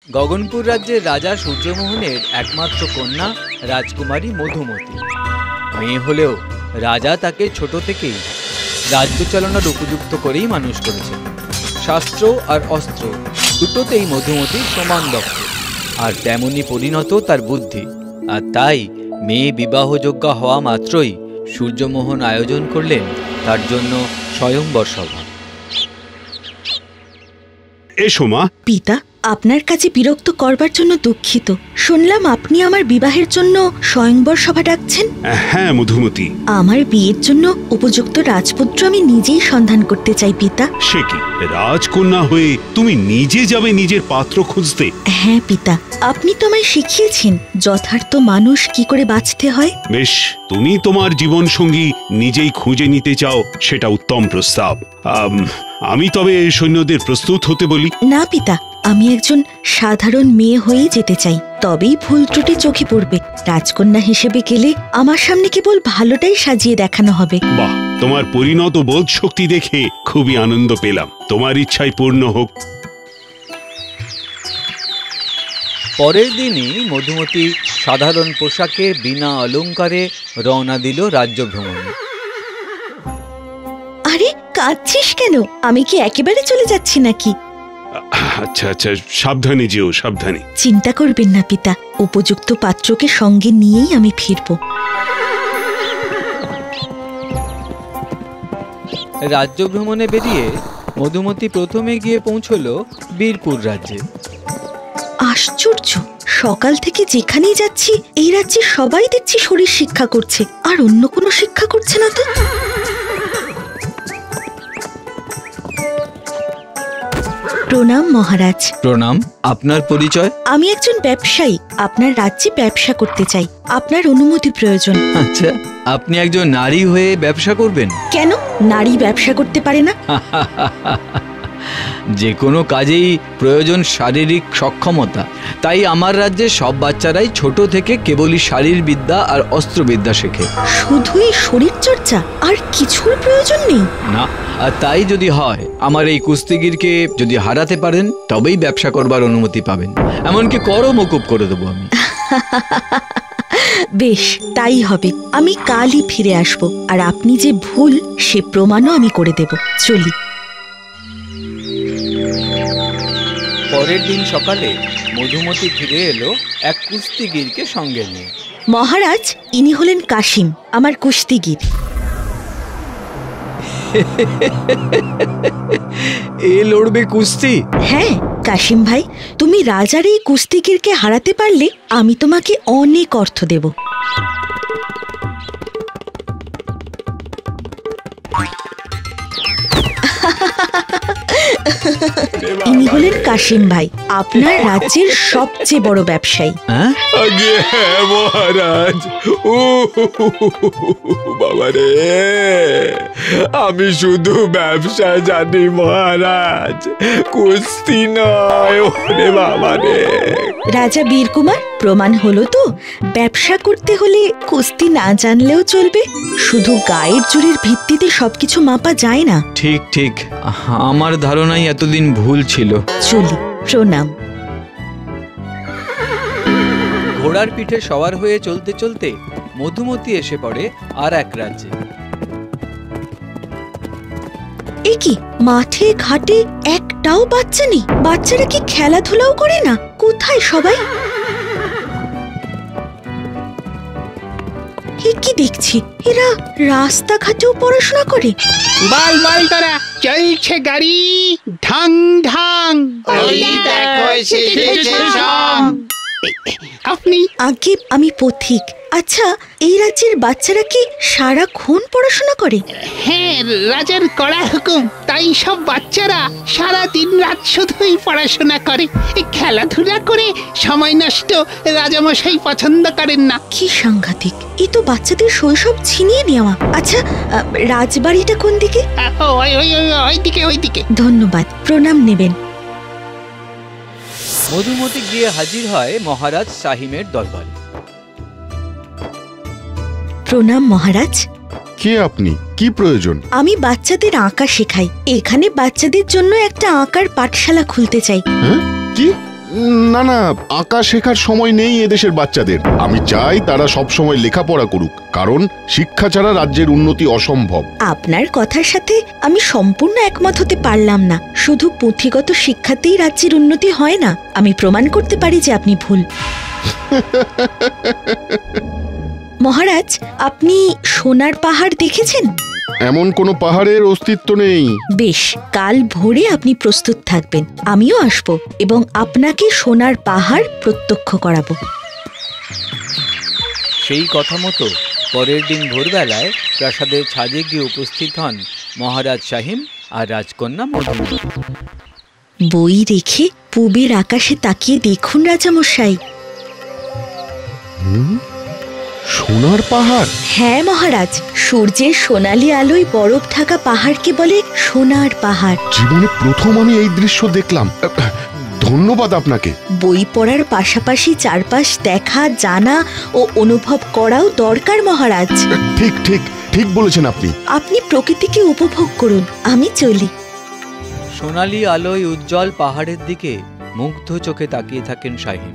গগনপুর রাজ্যের রাজা সূর্যমোহনের একমাত্র কন্যা রাজকুমারী মধুমতি। মেয়ে হলেও রাজা তাকে ছোট থেকেই রাজ্য চালনার উপযুক্ত করেই মানুষ করেছেন। শাস্ত্র আর অস্ত্র দুটোতেই মধুমতি সমান দক্ষ, আর তেমনি পরিণত তার বুদ্ধি। আর তাই মেয়ে বিবাহযোগ্য হওয়া মাত্রই সূর্যমোহন আয়োজন করলেন তার জন্য স্বয়ংবর সভা। এসো মা। পিতা, আপনার কাছে বিরক্ত করবার জন্য দুঃখিত। শুনলাম আপনি আমার বিবাহের জন্য স্বয়ংবর সভা ডাকছেন। হ্যাঁ মধুমতি, আমার বিয়ের জন্য উপযুক্ত রাজপুত্র আমি নিজেই সন্ধান করতে চাই পিতা। সে কি, রাজকন্যা হয়ে তুমি নিজে যাবে নিজের পাত্র খুঁজতে? হ্যাঁ পিতা, আপনি তো আমায় শিখিয়েছেন যথার্থ মানুষ কি করে বাঁচতে হয়। বেশ, তুমি তোমার জীবন সঙ্গী নিজেই খুঁজে নিতে চাও, সেটা উত্তম প্রস্তাব। আমি তবে সৈন্যদের প্রস্তুত হতে বলি। না পিতা, আমি একজন সাধারণ মেয়ে হয়েই যেতে চাই, তবেই ভুল ত্রুটি চোখে পড়বে। রাজকন্যা হিসেবে গেলে আমার সামনে কেবল ভালোটাই সাজিয়ে দেখানো হবে। বাহ, তোমার পরিণত বোধ শক্তি দেখে খুবই আনন্দ পেলাম। তোমার ইচ্ছাই পূর্ণ হোক। পরের দিনই মধুমতি সাধারণ পোশাকে বিনা অলংকারে রওনা দিল রাজ্য ভ্রমণে। আরে কাঁদছিস কেন? আমি কি একেবারে চলে যাচ্ছি নাকি? আচ্ছা আচ্ছা, সাবধানে যেও, সাবধানে। চিন্তা করবেন না পিতা, উপযুক্ত পাত্রকে সঙ্গে নিয়েই আমি ফিরব। রাজ্য ভ্রমণে বেরিয়ে মধুমতি প্রথমে গিয়ে পৌঁছল বীরপুর রাজ্যে। আশ্চর্য, সকাল থেকে যেখানেই যাচ্ছি এই রাজ্যে সবাই দেখছি শরীর শিক্ষা করছে, আর অন্য কোনো শিক্ষা করছে না তো। প্রণাম মহারাজ। প্রণাম। আপনার পরিচয়? আমি একজন ব্যবসায়ী, আপনার রাজ্যে ব্যবসা করতে চাই। আপনার অনুমতি প্রয়োজন। আচ্ছা, আপনি একজন নারী হয়ে ব্যবসা করবেন? কেন, নারী ব্যবসা করতে পারে না? যে কোনো কাজেই প্রয়োজন শারীরিক সক্ষমতা। তাই আমার রাজ্যে সব বাচ্চারাই ছোট থেকে কেবলই শারীরবিদ্যা আর অস্ত্রবিদ্যা শেখে। শুধুই শরীর চর্চা, আর কিছুর প্রয়োজন নেই? না, আর তাই যদি হয়, আমার এই কুস্তিগিরকে যদি হারাতে পারেন তবেই ব্যবসা করবার অনুমতি পাবেন। এমনকি করও মকুব করে দেবো আমি। বেশ, তাই হবে। আমি কালই ফিরে আসব, আর আপনি যে ভুল সে প্রমাণও আমি করে দেব। চলি। পরের দিন সকালে মধুমতি ফিরে এলো এক কুস্তিগিরকে সঙ্গে নিয়ে। মহারাজ, ইনি হলেন কাশিম, আমার কুস্তিগির। এ লড়বে কুস্তি? হ্যাঁ কাশিম ভাই, তুমি রাজার এই কুস্তিগিরকে হারাতে পারলে আমি তোমাকে অনেক অর্থ দেব। ইনি হলেন কাশিম ভাই, আপনার রাজ্যের সবচেয়ে বড় ব্যবসায়ী। আগে হ্যাঁ মহারাজ। ও বাবা রে, আমি শুধু ব্যবসা জানি মহারাজ, কুস্তি নয়। ওরে বাবা রে। রাজা বীরকুমার, প্রমাণ হলো তো, ব্যবসা করতে হলে কুস্তি না জানলেও চলবে। শুধু গায়ের জোরের ভিত্তিতে সবকিছু মাপা যায় না। ঠিক ঠিক, আমার ধারণাই এতদিন ভুল ছিল। চলি। প্রণাম। ঘোড়ার পিঠে সওয়ার হয়ে চলতে চলতে মধুমতি এসে পড়ে আর এক রাজ্যে। এ কি, মাঠে ঘাটে একটাও বাচ্চা নেই? বাচ্চারা কি খেলাধুলাও করে না? কোথায় সবাই? এ কি দেখছি, এরা রাস্তাঘাটেও পড়াশোনা করে? বল বল তোরা, চলছে গাড়ি ঢং ঢং। ওই দেখো এসেছে সব। আপনি? আগে আমি পথিক। আচ্ছা, এই রাজ্যের বাচ্চারা কি সারাক্ষণ পড়াশোনা করে? হ্যাঁ, রাজার কড়া হুকুম, তাই সব বাচ্চারা সারা দিন রাত শুধুই পড়াশোনা করে। খেলাধুলা করে সময় নষ্ট রাজামশাই পছন্দ করেন না। কি সাংঘাতিক, এই তো বাচ্চাদের শৈশব ছিনিয়ে নেওয়া। আচ্ছা, রাজবাড়িটা কোন দিকে? ওইদিকে। ধন্যবাদ, প্রণাম নেবেন। মধুমতি গিয়ে হাজির হয় মহারাজ শাহিমের দরবারে। প্রণাম মহারাজ। কে আপনি? কি প্রয়োজন? আমি বাচ্চাদের আঁকা শেখাই। এখানে বাচ্চাদের জন্য একটা আঁকার পাঠশালা খুলতে চাই। হ্যাঁ? কি? না না, আঁকা শেখার সময় নেই এদেশের বাচ্চাদের। আমি চাই তারা সব সময় লেখাপড়া করুক, কারণ শিক্ষা ছাড়া রাজ্যের উন্নতি অসম্ভব। আপনার কথার সাথে আমি সম্পূর্ণ একমত হতে পারলাম না। শুধু পুঁথিগত শিক্ষাতেই রাজ্যের উন্নতি হয় না, আমি প্রমাণ করতে পারি যে আপনি ভুল। মহারাজ, আপনি সোনার পাহাড় দেখেছেন? এমন কোনো পাহাড়ের অস্তিত্ব নেই। বেশ, কাল ভোরে আপনি প্রস্তুত থাকবেন, আমিও আসব এবং আপনাকে সোনার পাহাড় প্রত্যক্ষ করাবো। সেই কথা মতো পরের দিন ভোরবেলায় প্রাসাদের ছাদে গিয়ে উপস্থিত হন মহারাজ শাহিম আর রাজকন্যা মধুমতি। বই রেখে পূবের আকাশে তাকিয়ে দেখুন রাজামশাই। সোনার পাহাড়? হ্যাঁ মহারাজ, সূর্যের সোনালী আলোয় বরফ ঢাকা পাহাড়কে বলে সোনার পাহাড়। জীবনে প্রথম আমি এই দৃশ্য দেখলাম। ধন্যবাদ আপনাকে। বই পড়ার পাশাপাশি চারপাশ দেখা, জানা ও অনুভব করাও দরকার মহারাজ। ঠিক ঠিক ঠিক বলেছেন আপনি। আপনি প্রকৃতিকে উপভোগ করুন, আমি চলি। সোনালী আলোয় উজ্জ্বল পাহাড়ের দিকে মুগ্ধ চোখে তাকিয়ে থাকেন শাহিম,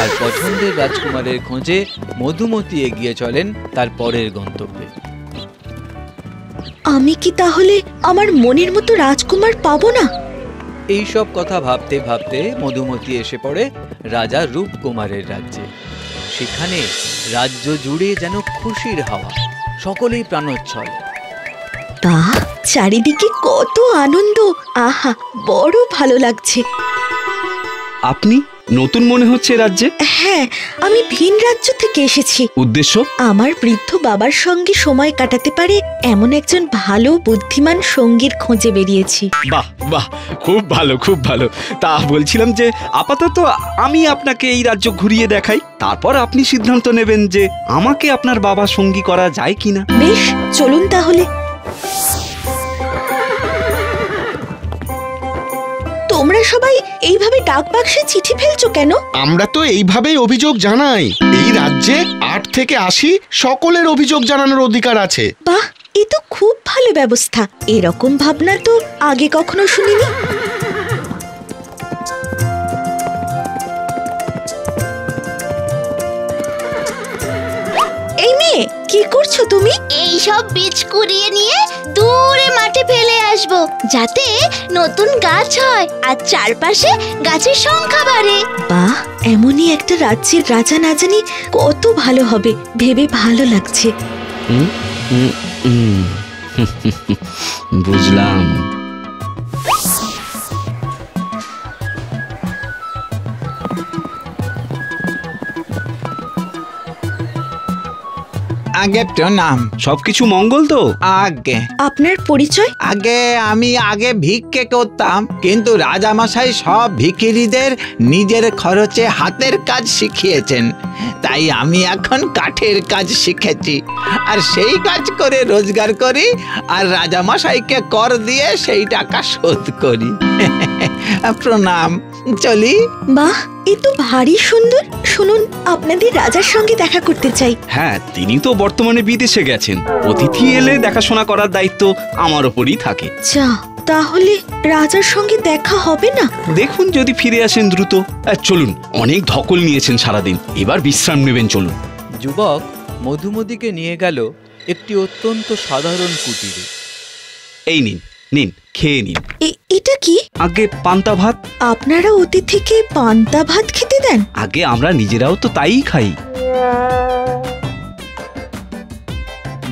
আর পছন্দের রাজকুমারের খোঁজে মধুমতি এগিয়ে চলেন তার পরের গন্তব্যে। আমি কি তাহলে আমার মনের মতো রাজকুমার পাবো না? এই সব কথা ভাবতে ভাবতে মধুমতি এসে পড়ে রাজা রূপকুমারের রাজ্যে। সেখানে রাজ্য জুড়ে যেন খুশির হাওয়া, সকলেই প্রাণোচ্ছল। বাহ, চারিদিকে কত আনন্দ! আহা, বড় ভালো লাগছে। আপনি নতুন মনে হচ্ছে রাজ্যে? হ্যাঁ, আমি ভিন রাজ্য থেকে এসেছি। উদ্দেশ্য? আমার বৃদ্ধ বাবার সঙ্গে সময় কাটাতে পারে এমন একজন ভালো বুদ্ধিমান সঙ্গীর খোঁজে বেরিয়েছি। বাহ বাহ, খুব ভালো খুব ভালো। তা বলছিলাম যে আপাতত আমি আপনাকে এই রাজ্য ঘুরিয়ে দেখাই, তারপর আপনি সিদ্ধান্ত নেবেন যে আমাকে আপনার বাবা সঙ্গী করা যায় কিনা। বেশ, চলুন তাহলে। তোমরা সবাই এইভাবে ডাক বাক্সে চিঠি ফেলছো কেন? আমরা তো এইভাবেই অভিযোগ জানাই। এই রাজ্যে ৮ থেকে ৮০ সকলের অভিযোগ জানানোর অধিকার আছে। বাহ, এ তো খুব ভালো ব্যবস্থা। এরকম ভাবনা তো আগে কখনো শুনিনি। এই মেয়ে, কি করছো তুমি? এই সব বীজ কুড়িয়ে নিয়ে দূরে মাঠে ফেলে আসবো, যাতে নতুন গাছ হয় আর চারপাশে গাছের সংখ্যা বাড়ে। বাহ, এমনই একটা রাজ্যের রাজা না জানি কত ভালো হবে, ভেবে ভালো লাগছে। বুঝলাম। আগে প্রণাম। সবকিছু মঙ্গল তো? আগে আপনার পরিচয়? আমি আগে ভিক্ষে করতাম, কিন্তু রাজামশাই সব ভিখিরিদের নিজের খরচে হাতের কাজ শিখিয়েছেন, তাই আমি এখন কাঠের কাজ শিখেছি আর সেই কাজ করে রোজগার করি আর রাজামশাইকে কর দিয়ে সেই টাকা শোধ করি। প্রণাম, চলি। বাহ, এ তো ভারী সুন্দর। শুনুন, আপনাদের রাজার সঙ্গে দেখা করতে চাই। হ্যাঁ, তিনি তো বর্তমানে বিদেশে গেছেন। অতিথি এলে দেখাশোনা করার দায়িত্ব আমার ওপরই থাকে। যা, তাহলে রাজার সঙ্গে দেখা হবে না? দেখুন যদি ফিরে আসেন দ্রুত। চলুন, অনেক ধকল নিয়েছেন সারাদিন, এবার বিশ্রাম নেবেন, চলুন। যুবক মধুমতিকে নিয়ে গেল একটি অত্যন্ত সাধারণ কুটিরে। এই নিন নিন, খেয়ে নিন। এটা কি? আগে পান্তা ভাত। আপনারা অতিথিকে পান্তা ভাত খেতে দেন? আগে আমরা নিজেরাও তো তাই খাই।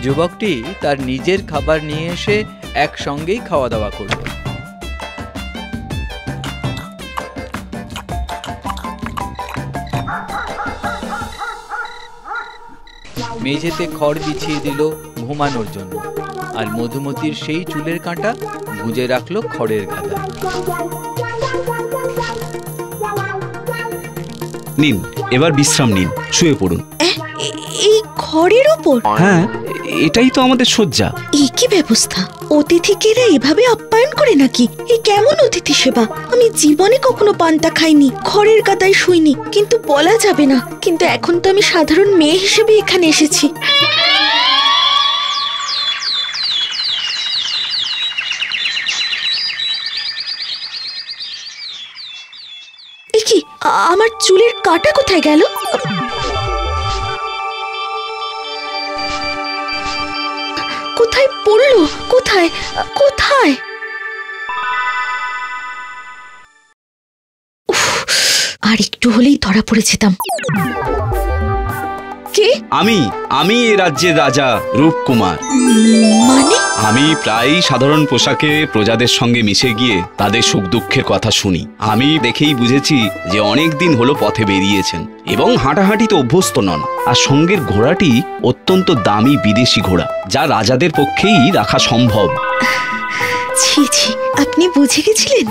যুবকটি তার নিজের খাবার নিয়ে এসে একসঙ্গেই খাওয়া দাওয়া করল। মেঝেতে খড় বিছিয়ে দিল ঘুমানোর জন্য, আর মধুমতির সেই চুলের কাঁটা গুজে রাখলো খড়ের গাদা। নিন, এবার বিশ্রাম নিন, শুয়ে পড়ুন। এই খড়ের ওপর? হ্যাঁ, এটাই তো আমাদের শয্যা। এই কি ব্যবস্থা? অতিথিকে এরা এভাবে আপ্যায়ন করে নাকি? এই কেমন অতিথি সেবা? আমি জীবনে কখনো পান্তা খাইনি, খড়ের গাদায় শুইনি, কিন্তু বলা যাবে না। কিন্তু এখন তো আমি সাধারণ মেয়ে হিসেবে এখানে এসেছি। এ কি, আমার চুলের কাঁটা কোথায় গেল? কোথায় পড়লো? কোথায় কোথায়? উফ, আর একটু হলেই ধরা পড়ে যেতাম। কে? আমি এই রাজ্যের রাজা রূপকুমার। মানে? আমি প্রায়ই সাধারণ পোশাকে প্রজাদের সঙ্গে মিশে গিয়ে তাদের সুখ দুঃখের কথা শুনি। আমি দেখেই বুঝেছি যে অনেক দিন হলো পথে বেরিয়েছেন এবং হাঁটাহাঁটিতে অভ্যস্ত নন। আর সঙ্গের ঘোড়াটি অত্যন্ত দামি বিদেশি ঘোড়া, যা রাজাদের পক্ষেই রাখা সম্ভব। ছি ছি, আপনি বুঝে গেছিলেন?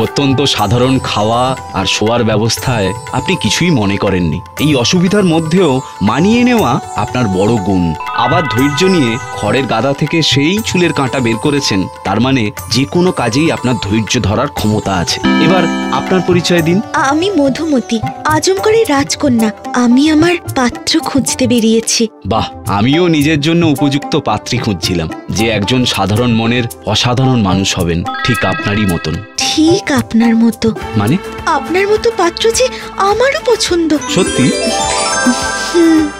অত্যন্ত সাধারণ খাওয়া আর শোয়ার ব্যবস্থায় আপনি কিছুই মনে করেননি। এই অসুবিধার মধ্যেও মানিয়ে নেওয়া আপনার বড় গুণ। আবার ধৈর্য নিয়ে খড়ের গাদা থেকে সেই চুলের কাঁটা বের করেছেন, তার মানে যে কোনো কাজেই আপনার ধৈর্য ধরার ক্ষমতা আছে। এবার আপনার পরিচয় দিন। আমি মধুমতি, আজমগড়ের রাজকন্যা। আমি আমার পাত্র খুঁজতে বেরিয়েছি। বাহ, আমিও নিজের জন্য উপযুক্ত পাত্রী খুঁজছিলাম, যে একজন সাধারণ মনের অসাধারণ মানুষ হবেন, ঠিক আপনারই মতন। ঠিক আপনার মতো? মানে? আপনার মতো পাত্র যে আমারও পছন্দ। সত্যি?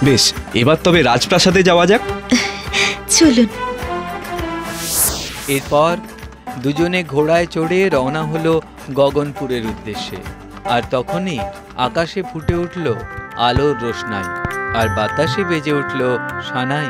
বেশ, এবার তবে রাজপ্রাসাদে যাওয়া যাক। চলুন। এরপর দুজনে ঘোড়ায় চড়ে রওনা হলো গগনপুরের উদ্দেশ্যে। আর তখনই আকাশে ফুটে উঠল আলোর রোশনাই, আর বাতাসে বেজে উঠল সানাই।